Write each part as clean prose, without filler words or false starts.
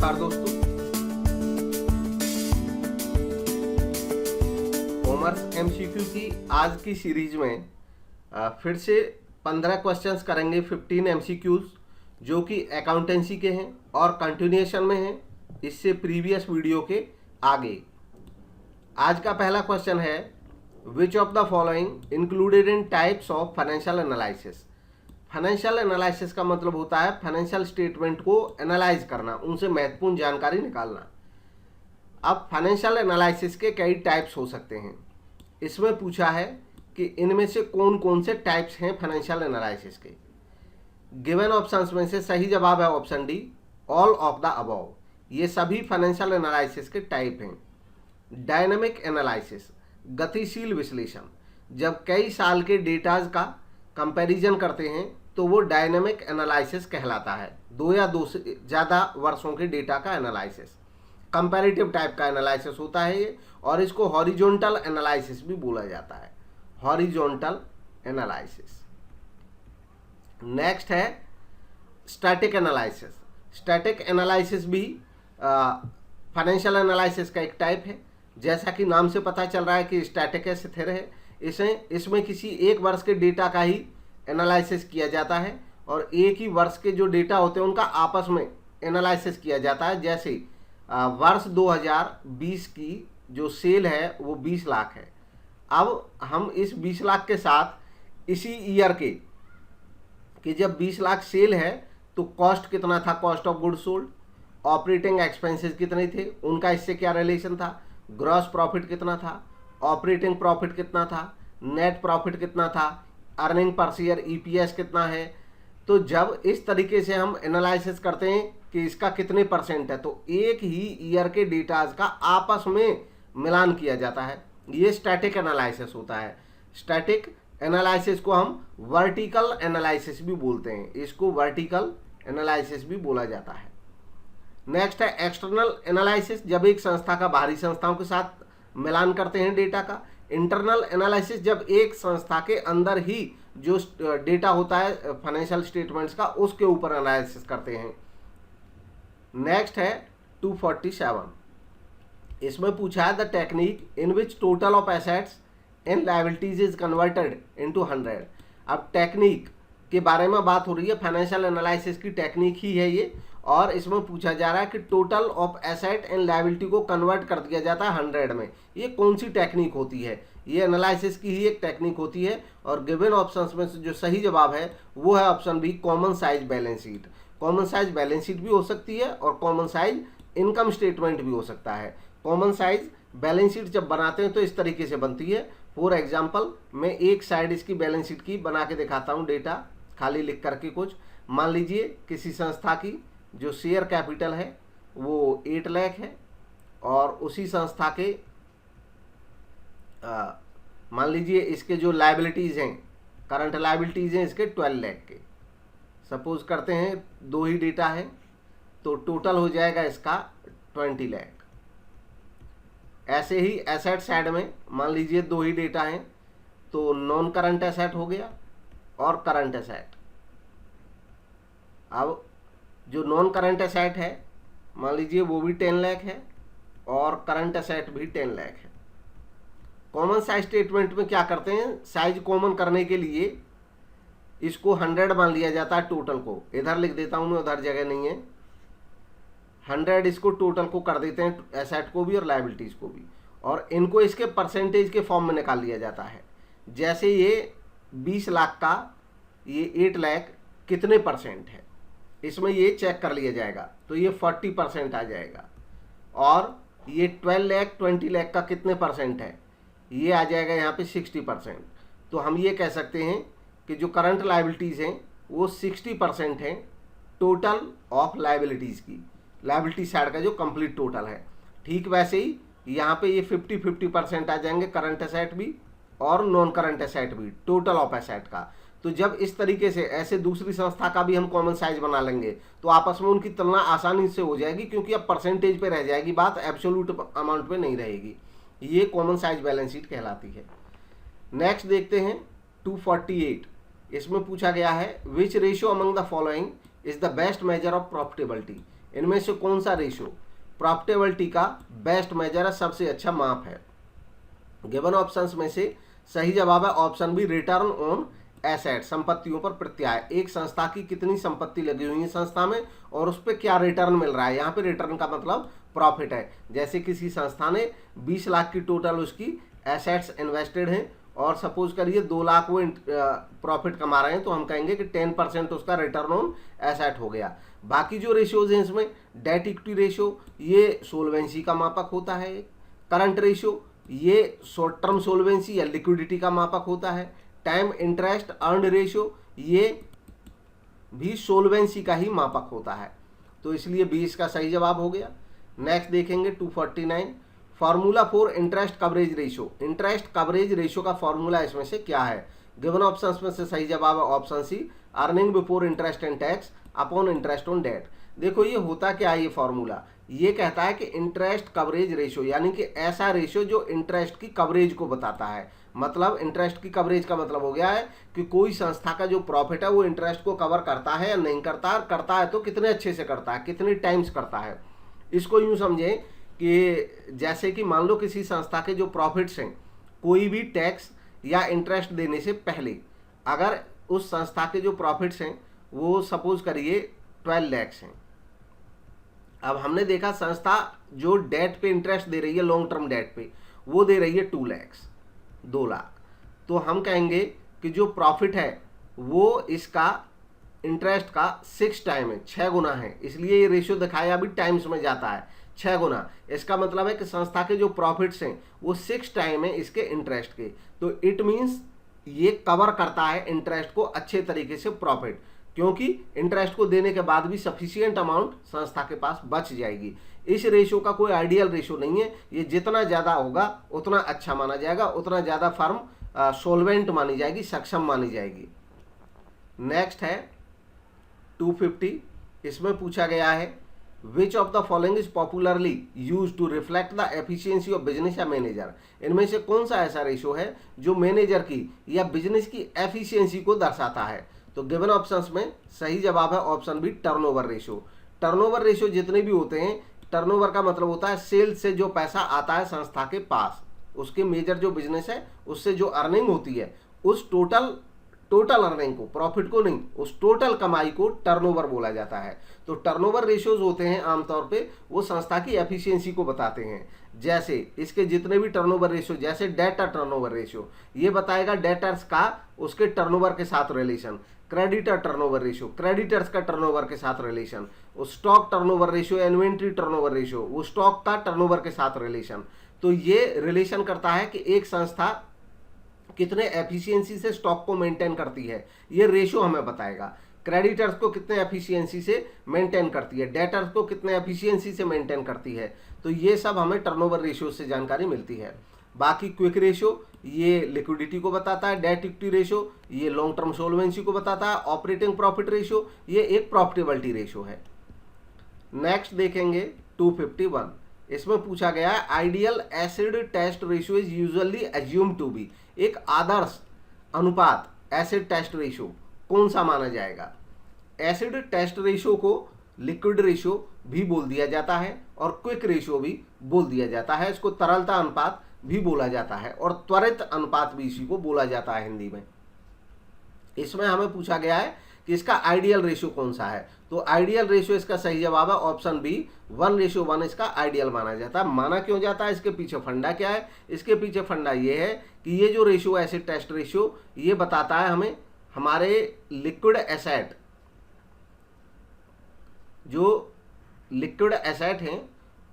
नमस्कार दोस्तों, commerce MCQ की आज की सीरीज में फिर से 15 क्वेश्चंस करेंगे। 15 एमसीक्यूज जो कि अकाउंटेंसी के हैं और कंटिन्यूएशन में हैं इससे प्रीवियस वीडियो के आगे। आज का पहला क्वेश्चन है, which of the following included in types of financial analysis. Financial analysis का मतलब होता है फाइनेंशियल स्टेटमेंट को एनालाइज करना, उनसे महत्वपूर्ण जानकारी निकालना। अब फाइनेंशियल एनालिसिस के कई टाइप्स हो सकते हैं। इसमें पूछा है कि इनमें से कौन कौन से टाइप्स हैं फाइनेंशियल एनालिसिस के। गिवन ऑप्शंस में से सही जवाब है option D, all of the above. ये सभी फाइनेंशियल एनालिसिस के टाइप हैं। डायनामिक एनालिसिस, गतिशील विश्लेषण, जब कई साल के डेटाज का कंपैरिजन करते हैं तो वो डायनामिक एनालिसिस कहलाता है। 2 या 2 से ज़्यादा वर्षों के डेटा का एनालिसिस, कंपैरेटिव टाइप का एनालिसिस होता है ये, और इसको हॉरिजॉन्टल एनालिसिस भी बोला जाता है, हॉरिजॉन्टल एनालिसिस। नेक्स्ट है स्टैटिक एनालिसिस। स्टैटिक एनालिसिस भी फाइनेंशियल एनालिसिस का एक टाइप है। जैसा कि नाम से पता चल रहा है कि स्टैटिक है, स्थिर है। इसमें किसी एक वर्ष के डेटा का ही एनालिसिस किया जाता है और एक ही वर्ष के जो डेटा होते हैं उनका आपस में एनालिसिस किया जाता है। जैसे वर्ष 2020 की जो सेल है वो 20 लाख है। अब हम इस 20 लाख के साथ इसी ईयर के कि जब 20 लाख सेल है तो कॉस्ट कितना था, cost of goods sold, operating expenses कितने थे, उनका इससे क्या रिलेशन था, ग्रॉस प्रॉफिट कितना था, ऑपरेटिंग प्रॉफिट कितना था, नेट प्रॉफिट कितना था, अर्निंग पर शेयर ईपीएस कितना है। तो जब इस तरीके से हम एनालिसिस करते हैं कि इसका कितने परसेंट है, तो एक ही ईयर के डेटाज का आपस में मिलान किया जाता है। ये स्टैटिक एनालिसिस होता है। स्टैटिक एनालिसिस को हम वर्टिकल एनालिसिस भी बोलते हैं, इसको वर्टिकल एनालिसिस भी बोला जाता है। नेक्स्ट है एक्सटर्नल एनालिसिस, जब एक संस्था का बाहरी संस्थाओं के साथ मिलान करते हैं डेटा का। इंटरनल एनालिसिस, जब एक संस्था के अंदर ही जो डेटा होता है फाइनेंशियल स्टेटमेंट्स का उसके ऊपर एनालिसिस करते हैं। नेक्स्ट है 247। इसमें पूछा है the technique in which total of assets and liabilities is converted into 100। अब टेक्निक के बारे में बात हो रही है, फाइनेंशियल एनालिसिस की टेक्निक ही है ये, और इसमें पूछा जा रहा है कि total of asset and liability को कन्वर्ट कर दिया जाता है 100 में। ये कौन सी टेक्निक होती है? ये एनालिसिस की ही एक टेक्निक होती है। और गिवन ऑप्शंस में से जो सही जवाब है वो है option B, common size balance sheet. Common size balance sheet भी हो सकती है और कॉमन साइज इनकम स्टेटमेंट भी हो सकता है। कॉमन साइज बैलेंस शीट जब बनाते हैं तो इस तरीके से बनती है। फॉर एग्जाम्पल, मैं एक साइड इसकी बैलेंस शीट की बना के दिखाता हूँ, डेटा खाली लिख करके कुछ। मान लीजिए किसी संस्था की जो शेयर कैपिटल है वो 8 लाख है और उसी संस्था के मान लीजिए इसके जो लायबिलिटीज़ हैं, करंट लायबिलिटीज़ हैं इसके 12 लाख के। सपोज करते हैं 2 ही डेटा है तो टोटल हो जाएगा इसका 20 लाख। ऐसे ही एसेट साइड में मान लीजिए 2 ही डेटा हैं तो नॉन करंट एसेट हो गया और करंट एसेट। अब जो नॉन करंट एसेट है मान लीजिए वो भी 10 लाख है और करंट एसेट भी 10 लाख है। कॉमन साइज स्टेटमेंट में क्या करते हैं, साइज कॉमन करने के लिए इसको 100 मान लिया जाता है टोटल को। इधर लिख देता हूं मैं, उधर जगह नहीं है। 100 इसको टोटल को कर देते हैं, एसेट को भी और लायबिलिटीज को भी, और इनको इसके परसेंटेज के फॉर्म में निकाल लिया जाता है। जैसे ये 20 लाख का ये 8 लाख कितने परसेंट है, इसमें ये चेक कर लिया जाएगा तो ये 40% आ जाएगा। और ये 12 लाख 20 लाख का कितने परसेंट है, ये आ जाएगा यहाँ पे 60%। तो हम ये कह सकते हैं कि जो करंट लायबिलिटीज़ हैं वो 60% हैं टोटल ऑफ लायबिलिटीज़ की, लायबिलिटी साइड का जो कंप्लीट टोटल है। ठीक वैसे ही यहाँ पे ये 50-50% आ जाएंगे, करंट एसेट भी और नॉन करंट एसेट भी, टोटल ऑफ एसेट का। तो जब इस तरीके से ऐसे दूसरी संस्था का भी हम कॉमन साइज बना लेंगे तो आपस में उनकी तुलना आसानी से हो जाएगी, क्योंकि अब परसेंटेज पे रह जाएगी बात, एब्सोल्यूट अमाउंट पे नहीं रहेगी। ये कॉमन साइज बैलेंस शीट कहलाती है। नेक्स्ट देखते हैं 248। इसमें पूछा गया है विच ratio among the following is the best measure of profitability. इनमें से कौन सा रेशियो प्रॉफिटेबिलिटी का बेस्ट मेजर है, सबसे अच्छा माप है? गिवन ऑप्शंस में से सही जवाब है option B, return on asset, संपत्तियों पर प्रत्याय। एक संस्था की कितनी संपत्ति लगी हुई है संस्था में और उस पर क्या रिटर्न मिल रहा है, यहाँ पे रिटर्न का मतलब प्रॉफिट है। जैसे किसी संस्था ने 20 लाख की टोटल उसकी एसेट्स इन्वेस्टेड हैं और सपोज करिए 2 लाख वो प्रॉफिट कमा रहे हैं, तो हम कहेंगे कि 10% उसका रिटर्न ऑन एसेट हो गया। बाकी जो रेशियोज हैं इसमें डेट इक्विटी रेशियो, ये सोल्वेंसी का मापक होता है। करंट रेशियो, ये शॉर्ट टर्म सोल्वेंसी या लिक्विडिटी का मापक होता है। टाइम इंटरेस्ट अर्न रेशियो, ये भी सोल्वेंसी का ही मापक होता है। तो इसलिए 20 का सही जवाब हो गया। नेक्स्ट देखेंगे 249, formula for interest coverage ratio. Interest coverage ratio का फार्मूला इसमें से क्या है? गिवन ऑप्शंस में से सही जवाब है option C, earning before interest and tax upon interest on debt. देखो ये होता क्या है, ये फॉर्मूला ये कहता है कि इंटरेस्ट कवरेज रेशियो यानी कि ऐसा रेशियो जो इंटरेस्ट की कवरेज को बताता है। मतलब इंटरेस्ट की कवरेज का मतलब हो गया है कि कोई संस्था का जो प्रॉफिट है वो इंटरेस्ट को कवर करता है या नहीं करता है, करता है तो कितने अच्छे से करता है, कितने टाइम्स करता है। इसको यूं समझें कि जैसे कि मान लो किसी संस्था के जो प्रॉफिट्स हैं, कोई भी टैक्स या इंटरेस्ट देने से पहले अगर उस संस्था के जो प्रॉफिट्स हैं वो सपोज करिए 12 लाख हैं। अब हमने देखा संस्था जो डेट पे इंटरेस्ट दे रही है, लॉन्ग टर्म डेट पे, वो दे रही है 2 लाख। तो हम कहेंगे कि जो प्रॉफिट है वो इसका इंटरेस्ट का 6 टाइम है, 6 गुना है। इसलिए ये रेशियो दिखाया अभी टाइम्स में जाता है, 6 गुना। इसका मतलब है कि संस्था के जो प्रॉफिट्स हैं वो 6 टाइम है इसके इंटरेस्ट के। तो इट मीन्स ये कवर करता है इंटरेस्ट को अच्छे तरीके से प्रॉफिट, क्योंकि इंटरेस्ट को देने के बाद भी सफिशिएंट अमाउंट संस्था के पास बच जाएगी। इस रेशियो का कोई आइडियल रेशियो नहीं है, ये जितना ज़्यादा होगा उतना अच्छा माना जाएगा, उतना ज़्यादा फर्म सोल्वेंट मानी जाएगी, सक्षम मानी जाएगी। नेक्स्ट है 250, इसमें पूछा गया है which of the following is popularly use to reflect the efficiency of business या मैनेजर। इनमें से कौन सा ऐसा रेशियो है जो मैनेजर की या बिजनेस की एफिशिएंसी को दर्शाता है? तो गिवन ऑप्शंस में सही जवाब है option B, turnover ratio. Turnover ratio जितने भी होते हैं, टर्नओवर का मतलब होता है सेल्स से जो पैसा आता है संस्था के पास, उसके मेजर जो बिजनेस है उससे जो अर्निंग होती है, उस टोटल अर्निंग को, प्रॉफिट को नहीं, उस टोटल कमाई को टर्नओवर बोला जाता है। तो टर्नओवर रेशियोज होते हैं आमतौर पे वो संस्था की एफिशिएंसी को बताते हैं। जैसे इसके जितने भी टर्नओवर रेशियो, जैसे डेटर टर्नओवर रेशियो, ये बताएगा डेटर्स का उसके टर्नओवर के साथ relation. Creditor turnover ratio, creditors का टर्नओवर के साथ relation. Stock turnover ratio, inventory turnover ratio, वो स्टॉक का टर्नओवर के साथ रिलेशन। तो ये रिलेशन करता है कि एक संस्था कितने एफिशिएंसी से स्टॉक को मेंटेन करती है, ये रेशियो हमें बताएगा। क्रेडिटर्स को कितने एफिशिएंसी से मेंटेन करती है, डेटर्स को कितने एफिशिएंसी से मेंटेन करती है। तो ये सब हमें टर्नओवर रेशियो से जानकारी मिलती है। बाकी क्विक रेशियो ये लिक्विडिटी को बताता है, डेट इक्विटी रेशियो ये लॉन्ग टर्म सोल्वेंसी को बताता है, ऑपरेटिंग प्रॉफिट रेशियो ये एक प्रॉफिटेबिलिटी रेशियो है। नेक्स्ट देखेंगे 251, इसमें पूछा गया है ideal acid test ratio is usually assume to be. एक आदर्श अनुपात एसिड टेस्ट रेशियो कौन सा माना जाएगा? एसिड टेस्ट रेशियो को लिक्विड रेशियो भी बोल दिया जाता है और क्विक रेशियो भी बोल दिया जाता है। इसको तरलता अनुपात भी बोला जाता है और त्वरित अनुपात भी इसी को बोला जाता है हिंदी में। इसमें हमें पूछा गया है कि इसका आइडियल रेशियो कौन सा है। तो आइडियल रेशियो इसका सही जवाब है ऑप्शन बी, 1:1 इसका आइडियल माना जाता है। माना क्यों जाता है, इसके पीछे फंडा क्या है? इसके पीछे फंडा ये है कि ये जो रेशियो एसिड टेस्ट रेशियो ये बताता है हमें हमारे लिक्विड एसेट, जो लिक्विड एसेट हैं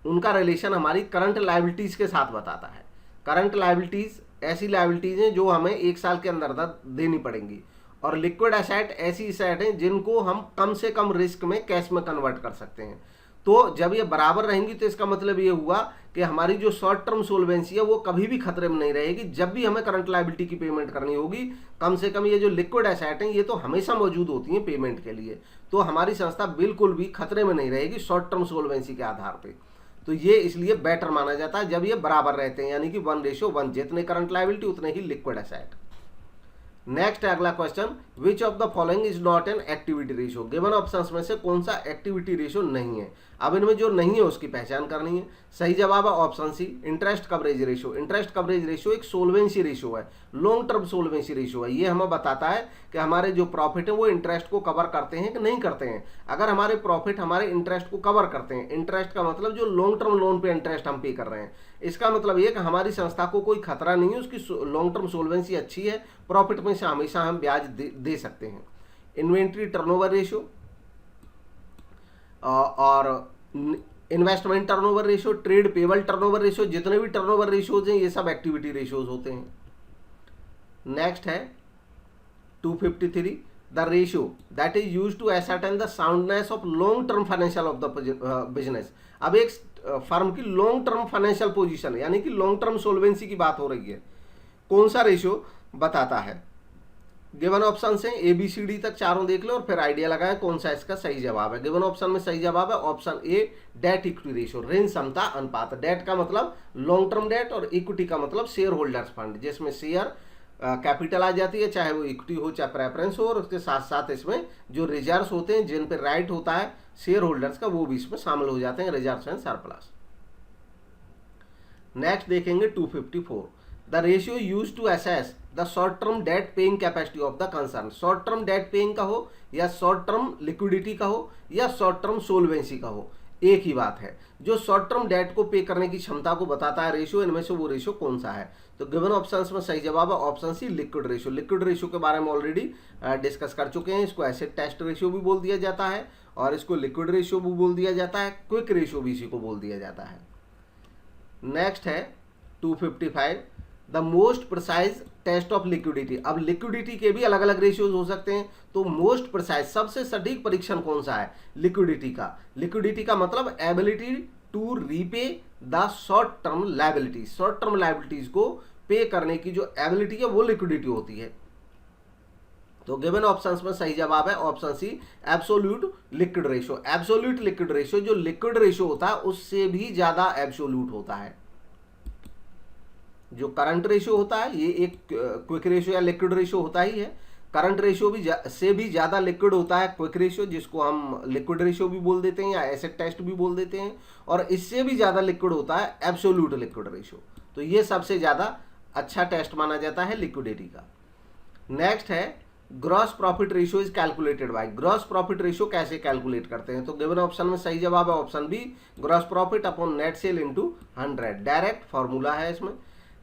उनका रिलेशन हमारी करंट लायबिलिटीज के साथ बताता है। करंट लायबिलिटीज ऐसी लायबिलिटीज हैं जो हमें 1 साल के अंदर देनी पड़ेंगी, और लिक्विड एसेट ऐसी एसेट हैं जिनको हम कम से कम रिस्क में कैश में कन्वर्ट कर सकते हैं। तो जब ये बराबर रहेंगी तो इसका मतलब ये हुआ कि हमारी जो शॉर्ट टर्म सोल्वेंसी है वो कभी भी खतरे में नहीं रहेगी। जब भी हमें करंट लायबिलिटी की पेमेंट करनी होगी, कम से कम ये जो लिक्विड एसेट हैं ये तो हमेशा मौजूद होती हैं पेमेंट के लिए, तो हमारी संस्था बिल्कुल भी खतरे में नहीं रहेगी शॉर्ट टर्म सोल्वेंसी के आधार पर। तो ये इसलिए बेटर माना जाता है जब ये बराबर रहते हैं, यानी कि 1:1, जितने करंट लायबिलिटी उतने ही लिक्विड एसेट। नेक्स्ट है अगला question, which of the following is not an activity ratio. Given options में से कौन सा एक्टिविटी रेशियो नहीं है। अब इनमें जो नहीं है उसकी पहचान करनी है। सही जवाब है option C, interest coverage ratio. Interest coverage ratio एक सोल्वेंसी रेशियो है, लॉन्ग टर्म सोल्वेंसी रेशियो है। ये हमें बताता है कि हमारे जो प्रॉफिट है वो इंटरेस्ट को कवर करते हैं कि नहीं करते हैं। अगर हमारे प्रॉफिट हमारे इंटरेस्ट को कवर करते हैं, इंटरेस्ट का मतलब जो लॉन्ग टर्म लोन पे इंटरेस्ट हम पे कर रहे हैं, इसका मतलब ये कि हमारी संस्था को कोई खतरा नहीं है, उसकी लॉन्ग टर्म सोल्वेंसी अच्छी है, प्रॉफिट में से हमेशा हम ब्याज दे सकते हैं। इन्वेंट्री टर्नओवर रेशियो और investment turnover ratio, trade payable turnover ratio, जितने भी टर्नओवर रेशियोज हैं ये सब एक्टिविटी रेशियोज होते हैं। नेक्स्ट है 253, the ratio that is used to ascertain the soundness of long term financial of the business. अब एक फर्म की लॉन्ग टर्म फाइनेंशियल पोजीशन यानी कि लॉन्ग टर्म सोल्वेंसी की बात हो रही है, कौन सा रेशियो बताता है। गिवन ऑप्शन से ए बी सी डी तक चारों देख लो और फिर आइडिया लगाएं कौन सा इसका सही जवाब है। गिवन ऑप्शन में सही जवाब है option A, debt equity ratio, ऋण क्षमता अनुपात। डेट का मतलब लॉन्ग टर्म डेट और इक्विटी का मतलब शेयर होल्डर्स फंड, जिसमें शेयर कैपिटल आ जाती है, चाहे वो इक्विटी हो चाहे प्रेफरेंस हो, और उसके साथ साथ इसमें जो रिजर्व होते हैं जिन पर राइट होता है शेयर होल्डर्स का, वो भी इसमें शामिल हो जाते हैं, रिजर्व एंड सरप्लस। नेक्स्ट देखेंगे 254, the ratio use to assess the short term debt paying capacity of the concern. Short term debt paying का हो या शॉर्ट टर्म लिक्विडिटी का हो या शॉर्ट टर्म सोल्वेंसी का हो, एक ही बात है। जो शॉर्ट टर्म डेट को पे करने की क्षमता को बताता है रेशियो, इनमें से वो रेशियो कौन सा है। तो गिवन ऑप्शंस में सही जवाब है option C, liquid ratio. Liquid ratio के बारे में ऑलरेडी डिस्कस कर चुके हैं। इसको एसिड टेस्ट रेशियो भी बोल दिया जाता है और इसको लिक्विड रेशियो भी बोल दिया जाता है, क्विक रेशियो भी इसी को बोल दिया जाता है। नेक्स्ट है 255, the most precise test of liquidity. अब लिक्विडिटी के भी अलग अलग रेशियोज हो सकते हैं, तो मोस्ट प्रिसाइज सबसे सटीक परीक्षण कौन सा है लिक्विडिटी का। लिक्विडिटी का मतलब ability to repay the short term liabilities. Short term liabilities को पे करने की जो एबिलिटी है वो लिक्विडिटी होती है। तो गिवन ऑप्शंस में सही जवाब है option C, absolute liquid ratio. Absolute liquid ratio जो लिक्विड रेशियो होता है उससे भी ज्यादा एब्सोल्यूट होता है। जो करंट रेशियो होता है ये एक क्विक रेशियो या लिक्विड रेशियो होता ही है। करंट रेशियो भी से भी ज़्यादा लिक्विड होता है क्विक रेशियो, जिसको हम लिक्विड रेशियो भी बोल देते हैं या एसिड टेस्ट भी बोल देते हैं, और इससे भी ज़्यादा लिक्विड होता है एब्सोल्यूट लिक्विड रेशियो। तो ये सबसे ज़्यादा अच्छा टेस्ट माना जाता है लिक्विडिटी का। नेक्स्ट है gross profit ratio is calculated by. Gross profit ratio कैसे कैलकुलेट करते हैं। तो गिवन ऑप्शन में सही जवाब है option B, gross profit upon net sale into 100, direct formula है इसमें।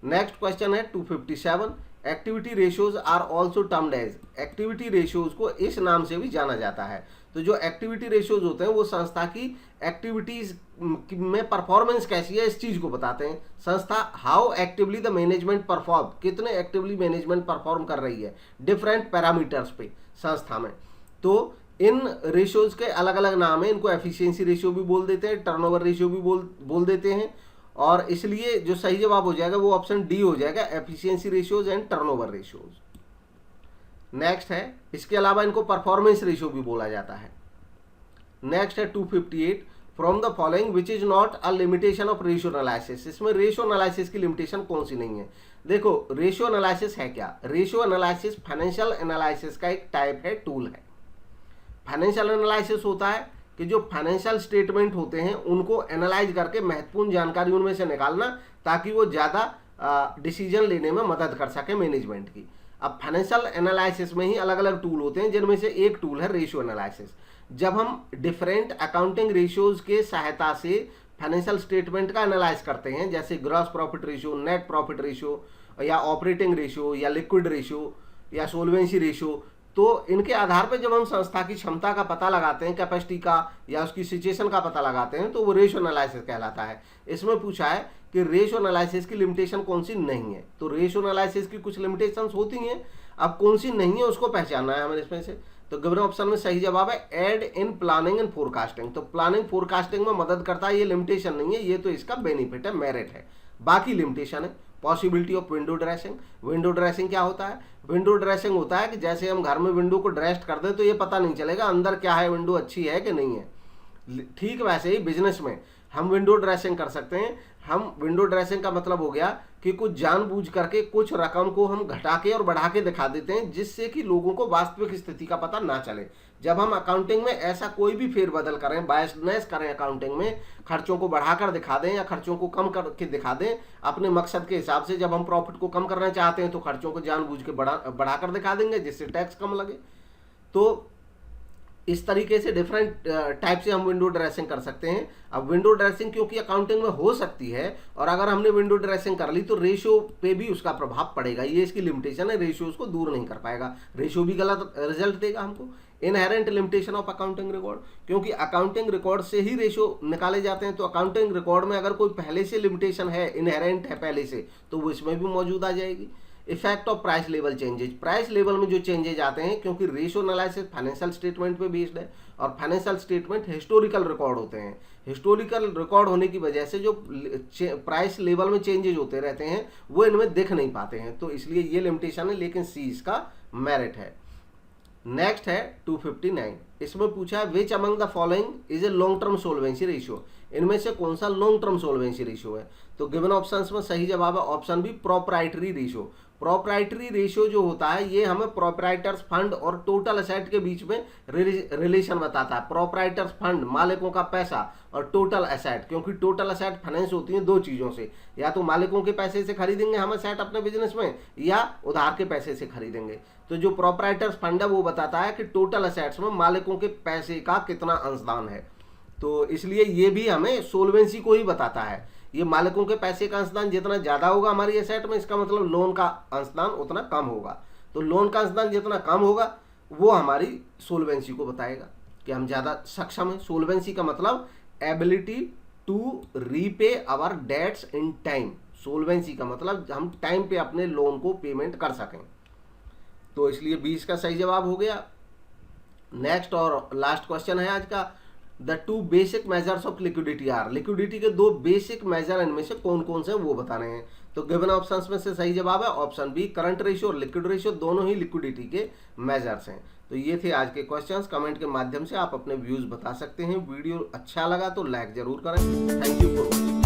नेक्स्ट क्वेश्चन है 257, activity ratios are also termed as. Activity ratios को इस नाम से भी जाना जाता है। तो जो एक्टिविटी रेशियोज होते हैं वो संस्था की एक्टिविटीज में परफॉर्मेंस कैसी है इस चीज को बताते हैं। संस्था how actively the management perform, कितने एक्टिवली मैनेजमेंट परफॉर्म कर रही है डिफरेंट पैरामीटर्स पे संस्था में। तो इन रेशियोज के अलग अलग नाम है, इनको एफिशिएंसी रेशियो भी बोल देते हैं, टर्नओवर रेशियो भी बोल देते हैं, और इसलिए जो सही जवाब हो जाएगा वो ऑप्शन डी हो जाएगा, efficiency ratios and turnover ratios. Next है, इसके अलावा इनको परफॉर्मेंस रेशियो भी बोला जाता है। नेक्स्ट है 258, from the following which is not a limitation of ratio analysis. इसमें रेशियो एनालिसिस की लिमिटेशन कौन सी नहीं है। देखो रेशियो एनालिसिस है क्या। रेशियो एनालिसिस फाइनेंशियल एनालिसिस का एक टाइप है, टूल है। फाइनेंशियल एनालिसिस होता है कि जो फाइनेंशियल स्टेटमेंट होते हैं उनको एनालाइज करके महत्वपूर्ण जानकारी उनमें से निकालना, ताकि वो ज़्यादा डिसीजन लेने में मदद कर सके मैनेजमेंट की। अब फाइनेंशियल एनालिसिस में ही अलग अलग टूल होते हैं, जिनमें से एक टूल है रेशियो एनालिसिस। जब हम डिफरेंट अकाउंटिंग रेशियोज के सहायता से फाइनेंशियल स्टेटमेंट का एनालाइज करते हैं, जैसे gross profit ratio, net profit ratio, या ऑपरेटिंग रेशियो, या लिक्विड रेशियो, या सोल्वेंसी रेशियो, तो इनके आधार पर जब हम संस्था की क्षमता का पता लगाते हैं, कैपेसिटी का या उसकी सिचुएशन का पता लगाते हैं, तो वो रेशियो एनालिसिस कहलाता है। इसमें पूछा है कि रेशियो एनालिसिस की लिमिटेशन कौन सी नहीं है। तो रेशियो एनालिसिस की कुछ लिमिटेशंस होती हैं, अब कौन सी नहीं है उसको पहचानना है हमें इसमें से। तो गिवन ऑप्शन में सही जवाब है aid in planning and forecasting. तो प्लानिंग फोरकास्टिंग में मदद करता है, ये लिमिटेशन नहीं है, ये तो इसका बेनिफिट है, मेरिट है। बाकी लिमिटेशन है possibility of window dressing. Window dressing क्या होता है। विंडो ड्रेसिंग होता है कि जैसे हम घर में विंडो को ड्रेस्ड कर दें तो ये पता नहीं चलेगा अंदर क्या है, विंडो अच्छी है कि नहीं है। ठीक वैसे ही बिजनेस में हम विंडो ड्रेसिंग कर सकते हैं। हम विंडो ड्रेसिंग का मतलब हो गया कि कुछ जानबूझ करके कुछ रकम को हम घटा के और बढ़ा के दिखा देते हैं, जिससे कि लोगों को वास्तविक स्थिति का पता ना चले। जब हम अकाउंटिंग में ऐसा कोई भी फेरबदल करें, बायसनेस करें अकाउंटिंग में, खर्चों को बढ़ाकर दिखा दें या खर्चों को कम करके दिखा दें अपने मकसद के हिसाब से, जब हम प्रॉफिट को कम करना चाहते हैं तो खर्चों को जानबूझ के बढ़ाकर दिखा देंगे जिससे टैक्स कम लगे। तो इस तरीके से डिफरेंट टाइप से हम विंडो ड्रेसिंग कर सकते हैं। अब विंडो ड्रेसिंग क्योंकि अकाउंटिंग में हो सकती है, और अगर हमने विंडो ड्रेसिंग कर ली तो रेशियो पे भी उसका प्रभाव पड़ेगा, ये इसकी लिमिटेशन है। रेशियो उसको दूर नहीं कर पाएगा, रेशियो भी गलत रिजल्ट देगा हमको। Inherent limitation of accounting record, क्योंकि अकाउंटिंग रिकॉर्ड से ही रेशियो निकाले जाते हैं, तो अकाउंटिंग रिकॉर्ड में अगर कोई पहले से लिमिटेशन है, इनहेरेंट है पहले से, तो वो इसमें भी मौजूद आ जाएगी। Effect of price level changes, price level में जो चेंजेज आते हैं, क्योंकि रेशियो एनालिसिस फाइनेंशियल स्टेटमेंट पे बेस्ड है और फाइनेंशियल स्टेटमेंट हिस्टोरिकल रिकॉर्ड होते हैं। हिस्टोरिकल रिकॉर्ड होने की वजह से जो प्राइस लेवल में चेंजेज होते रहते हैं वो इनमें दिख नहीं पाते हैं, तो इसलिए ये लिमिटेशन है, लेकिन सी इसका मेरिट है। नेक्स्ट है 259, इसमें पूछा है which among the following is a long term solvency ratio, इनमें से कौन सा लॉन्ग टर्म सोल्वेंसी रेशियो है। तो गिवन ऑप्शंस में सही जवाब है option B, proprietary ratio. Proprietary ratio जो होता है ये हमें प्रोप्राइटर्स फंड और टोटल असेट के बीच में रिलेशन बताता है। प्रोप्राइटर्स फंड मालिकों का पैसा और टोटल असेट, क्योंकि टोटल असेट फाइनेंस होती है दो चीज़ों से, या तो मालिकों के पैसे से खरीदेंगे हम असेट अपने बिजनेस में, या उधार के पैसे से खरीदेंगे। तो जो प्रोप्राइटर्स फंड है वो बताता है कि टोटल असेट्स में मालिकों के पैसे का कितना अंशदान है, तो इसलिए ये भी हमें सोल्वेंसी को ही बताता है। ये मालिकों के पैसे का अंशदान जितना ज्यादा होगा हमारी एसेट में, इसका मतलब लोन का अंशदान उतना कम होगा। तो लोन का अंशदान जितना कम होगा वो हमारी सोल्वेंसी को बताएगा कि हम ज्यादा सक्षम हैं। सोल्वेंसी का मतलब ability to repay our debts in time. Solvency का मतलब हम टाइम पे अपने लोन को पेमेंट कर सकें, तो इसलिए 20 का सही जवाब हो गया। नेक्स्ट और लास्ट क्वेश्चन है आज का, the two basic measures of liquidity are, liquidity के दो बेसिक मेजर इनमें से कौन कौन से वो बताने हैं। तो गिवन ऑप्शंस में से सही जवाब है ऑप्शन बी, करंट रेशियो और लिक्विड रेशियो दोनों ही लिक्विडिटी के मेजर्स हैं। तो ये थे आज के क्वेश्चंस। कमेंट के माध्यम से आप अपने व्यूज बता सकते हैं। वीडियो अच्छा लगा तो लाइक जरूर करें। Thank you for watching.